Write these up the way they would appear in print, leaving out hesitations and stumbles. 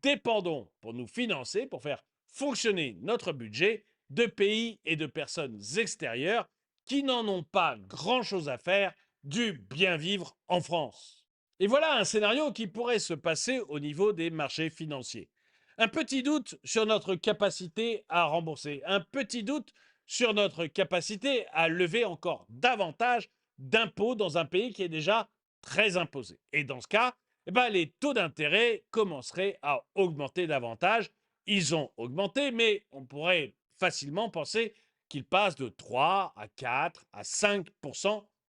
dépendons pour nous financer, pour faire fonctionner notre budget, de pays et de personnes extérieures qui n'en ont pas grand-chose à faire du bien vivre en France. Et voilà un scénario qui pourrait se passer au niveau des marchés financiers. Un petit doute sur notre capacité à rembourser, un petit doute sur notre capacité à lever encore davantage d'impôts dans un pays qui est déjà très imposé. Et dans ce cas, les taux d'intérêt commenceraient à augmenter davantage. Ils ont augmenté, mais on pourrait facilement penser qu'ils passent de 3 à 4 à 5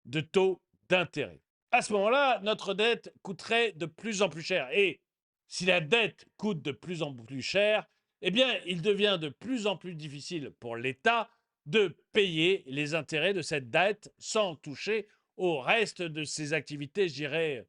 de taux d'intérêt. À ce moment-là, notre dette coûterait de plus en plus cher. Et si la dette coûte de plus en plus cher, il devient de plus en plus difficile pour l'État de payer les intérêts de cette dette sans toucher au reste de ses activités, je dirais,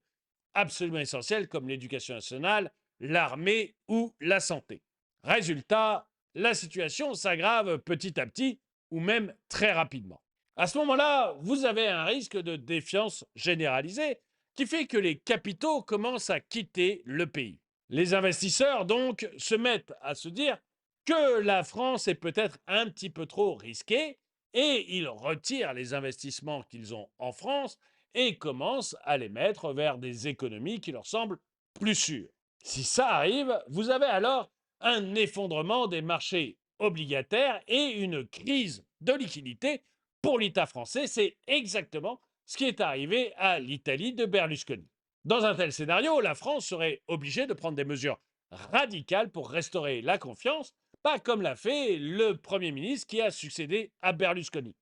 absolument essentielles comme l'éducation nationale, l'armée ou la santé. Résultat, la situation s'aggrave petit à petit ou même très rapidement. À ce moment-là, vous avez un risque de défiance généralisée qui fait que les capitaux commencent à quitter le pays. Les investisseurs, donc, se mettent à se dire que la France est peut-être un petit peu trop risquée et ils retirent les investissements qu'ils ont en France et commencent à les mettre vers des économies qui leur semblent plus sûres. Si ça arrive, vous avez alors un effondrement des marchés obligataires et une crise de liquidité pour l'État français. C'est exactement ce qui est arrivé à l'Italie de Berlusconi. Dans un tel scénario, la France serait obligée de prendre des mesures radicales pour restaurer la confiance, pas comme l'a fait le Premier ministre qui a succédé à Berlusconi.